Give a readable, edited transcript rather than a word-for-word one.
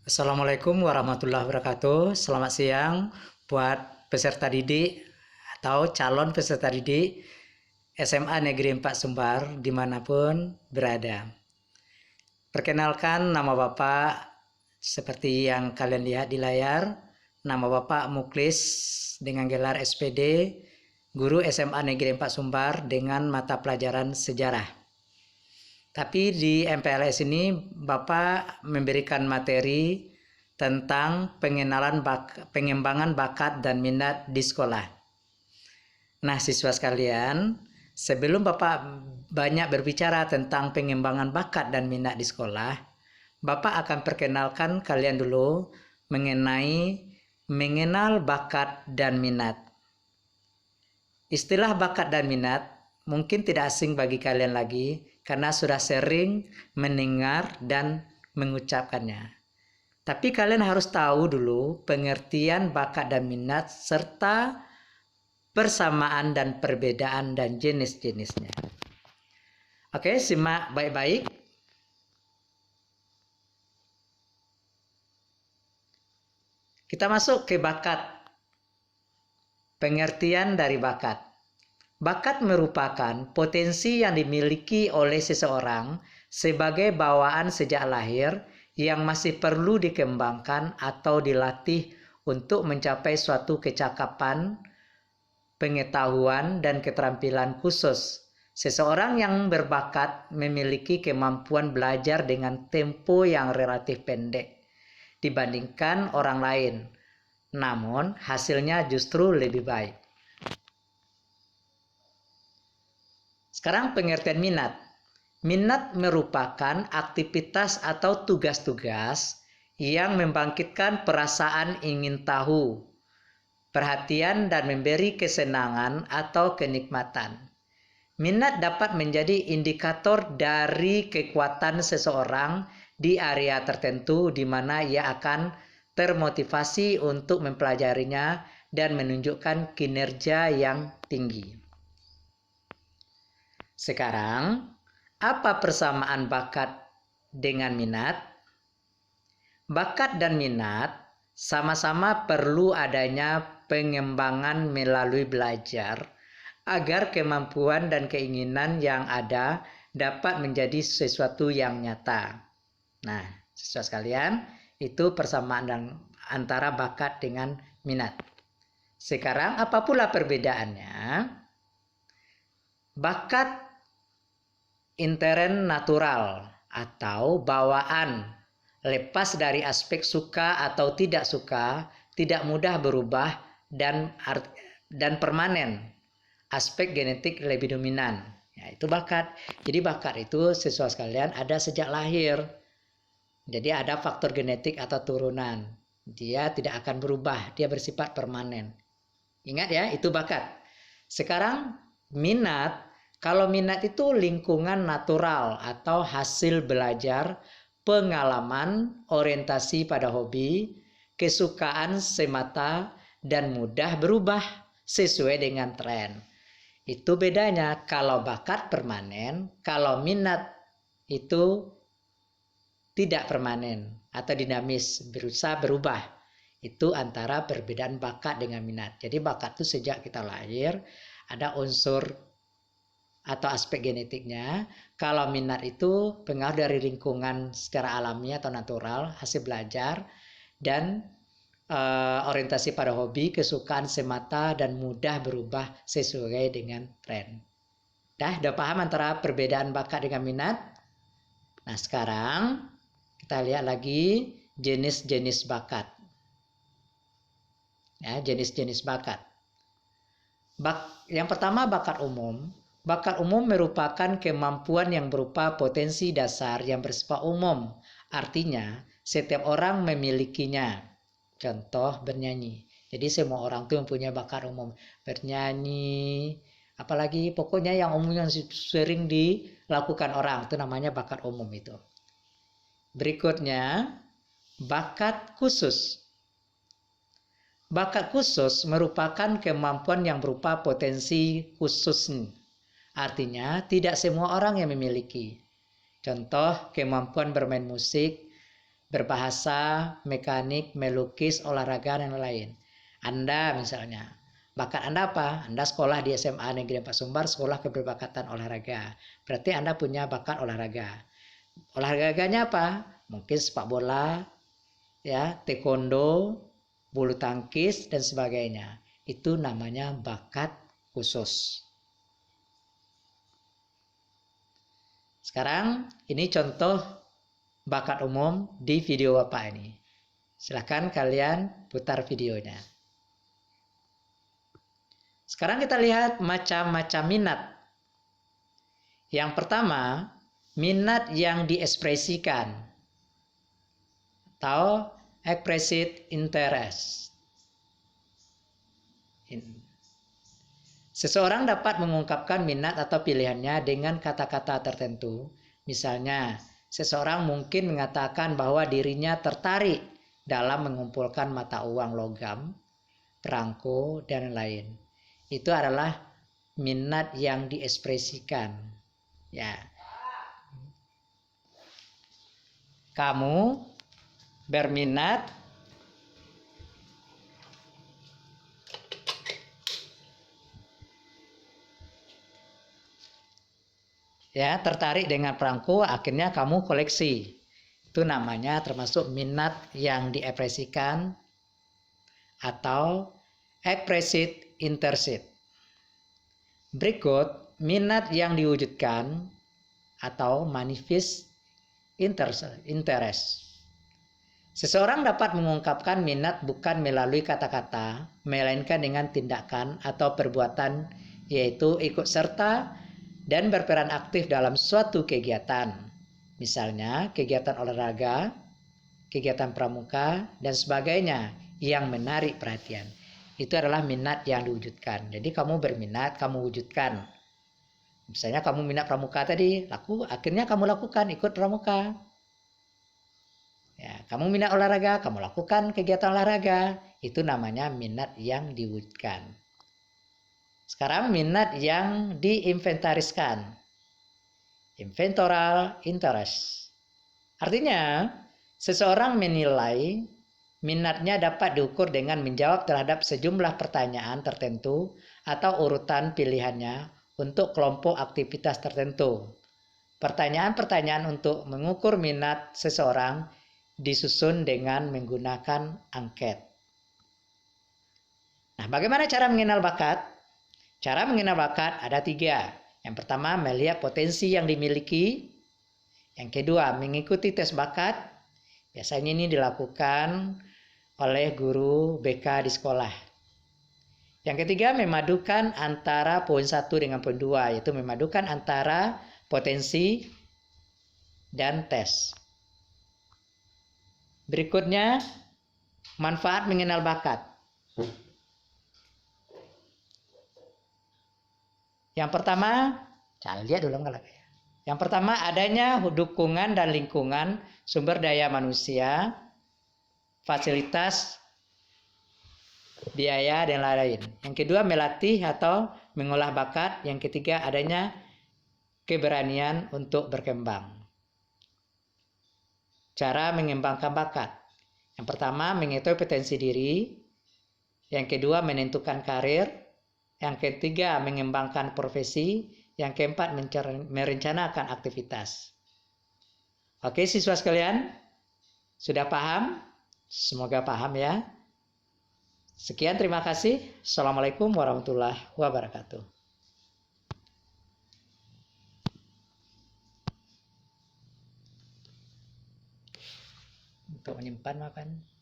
Assalamualaikum warahmatullahi wabarakatuh. Selamat siang buat peserta didik atau calon peserta didik SMA Negeri 4 Sumbar dimanapun berada. Perkenalkan, nama Bapak seperti yang kalian lihat di layar. Nama Bapak Muklis dengan gelar SPD, guru SMA Negeri 4 Sumbar dengan mata pelajaran sejarah. Tapi di MPLS ini Bapak memberikan materi tentang pengembangan bakat dan minat di sekolah. Nah, siswa sekalian, sebelum Bapak banyak berbicara tentang pengembangan bakat dan minat di sekolah, Bapak akan perkenalkan kalian dulu mengenai mengenal bakat dan minat. Istilah bakat dan minat mungkin tidak asing bagi kalian lagi karena sudah sering mendengar dan mengucapkannya. Tapi kalian harus tahu dulu pengertian bakat dan minat serta persamaan dan perbedaan dan jenis-jenisnya. Oke, simak baik-baik. Kita masuk ke bakat. Pengertian dari bakat. Bakat merupakan potensi yang dimiliki oleh seseorang sebagai bawaan sejak lahir yang masih perlu dikembangkan atau dilatih untuk mencapai suatu kecakapan, pengetahuan, dan keterampilan khusus. Seseorang yang berbakat memiliki kemampuan belajar dengan tempo yang relatif pendek dibandingkan orang lain, namun hasilnya justru lebih baik. Sekarang pengertian minat. Minat merupakan aktivitas atau tugas-tugas yang membangkitkan perasaan ingin tahu, perhatian, dan memberi kesenangan atau kenikmatan. Minat dapat menjadi indikator dari kekuatan seseorang di area tertentu di mana ia akan termotivasi untuk mempelajarinya dan menunjukkan kinerja yang tinggi. Sekarang, apa persamaan bakat dengan minat? Bakat dan minat sama-sama perlu adanya pengembangan melalui belajar agar kemampuan dan keinginan yang ada dapat menjadi sesuatu yang nyata. Nah, siswa sekalian, itu persamaan antara bakat dengan minat. Sekarang, apa pula perbedaannya? Bakat intern natural atau bawaan, lepas dari aspek suka atau tidak suka, tidak mudah berubah dan permanen. Aspek genetik lebih dominan. Ya, itu bakat. Jadi bakat itu siswa sekalian ada sejak lahir. Jadi ada faktor genetik atau turunan. Dia tidak akan berubah, dia bersifat permanen. Ingat ya, itu bakat. Sekarang minat. Kalau minat itu lingkungan natural atau hasil belajar, pengalaman, orientasi pada hobi, kesukaan semata, dan mudah berubah sesuai dengan tren. Itu bedanya. Kalau bakat permanen, kalau minat itu tidak permanen atau dinamis, berusaha berubah. Itu antara perbedaan bakat dengan minat. Jadi bakat itu sejak kita lahir ada unsur atau aspek genetiknya. Kalau minat itu pengaruh dari lingkungan secara alami atau natural, hasil belajar, dan orientasi pada hobi, kesukaan semata, dan mudah berubah sesuai dengan tren. Udah paham antara perbedaan bakat dengan minat? Nah, sekarang kita lihat lagi jenis-jenis bakat. Ya, jenis-jenis bakat. Yang pertama, bakat umum. Bakat umum merupakan kemampuan yang berupa potensi dasar yang bersifat umum. Artinya, setiap orang memilikinya. Contoh, bernyanyi. Jadi semua orang itu mempunyai bakat umum. Bernyanyi, apalagi pokoknya yang umum yang sering dilakukan orang. Itu namanya bakat umum itu. Berikutnya, bakat khusus. Bakat khusus merupakan kemampuan yang berupa potensi khusus. Artinya, tidak semua orang yang memiliki. Contoh, kemampuan bermain musik, berbahasa, mekanik, melukis, olahraga, dan lain-lain. Anda misalnya, bakat Anda apa? Anda sekolah di SMA Negeri 4 Sumbar, sekolah keberbakatan olahraga. Berarti Anda punya bakat olahraga. Olahraganya apa? Mungkin sepak bola, ya, taekwondo, bulu tangkis, dan sebagainya. Itu namanya bakat khusus. Sekarang ini contoh bakat umum di video Bapak ini. Silahkan kalian putar videonya. Sekarang kita lihat macam-macam minat. Yang pertama, minat yang diekspresikan atau expressed interest. Seseorang dapat mengungkapkan minat atau pilihannya dengan kata-kata tertentu. Misalnya, seseorang mungkin mengatakan bahwa dirinya tertarik dalam mengumpulkan mata uang logam, perangko, dan lain. Itu adalah minat yang diekspresikan. Ya. Kamu berminat ya, tertarik dengan perangko, akhirnya kamu koleksi. Itu namanya termasuk minat yang diekspresikan atau expressed interest. Berikut minat yang diwujudkan atau manifest interest. Seseorang dapat mengungkapkan minat bukan melalui kata-kata, melainkan dengan tindakan atau perbuatan, yaitu ikut serta dan berperan aktif dalam suatu kegiatan. Misalnya kegiatan olahraga, kegiatan pramuka, dan sebagainya yang menarik perhatian. Itu adalah minat yang diwujudkan. Jadi kamu berminat, kamu wujudkan. Misalnya kamu minat pramuka tadi, akhirnya kamu lakukan, ikut pramuka. Ya, kamu minat olahraga, kamu lakukan kegiatan olahraga. Itu namanya minat yang diwujudkan. Sekarang minat yang diinventariskan. Inventoral interest. Artinya, seseorang menilai minatnya dapat diukur dengan menjawab terhadap sejumlah pertanyaan tertentu atau urutan pilihannya untuk kelompok aktivitas tertentu. Pertanyaan-pertanyaan untuk mengukur minat seseorang disusun dengan menggunakan angket. Nah, bagaimana cara mengenal bakat? Cara mengenal bakat ada 3. Yang pertama, melihat potensi yang dimiliki. Yang kedua, mengikuti tes bakat. Biasanya ini dilakukan oleh guru BK di sekolah. Yang ketiga, memadukan antara poin 1 dengan poin 2, yaitu memadukan antara potensi dan tes. Berikutnya, manfaat mengenal bakat. Yang pertama, lihat dulu enggak lagi. Yang pertama, adanya dukungan dan lingkungan, sumber daya manusia, fasilitas, biaya, dan lain-lain. Yang kedua, melatih atau mengolah bakat. Yang ketiga, adanya keberanian untuk berkembang. Cara mengembangkan bakat. Yang pertama, mengetahui potensi diri. Yang kedua, menentukan karir. Yang ketiga, mengembangkan profesi. Yang keempat, merencanakan aktivitas. Oke, siswa sekalian, sudah paham? Semoga paham ya. Sekian, terima kasih. Assalamualaikum warahmatullahi wabarakatuh. Untuk menyimpan makan.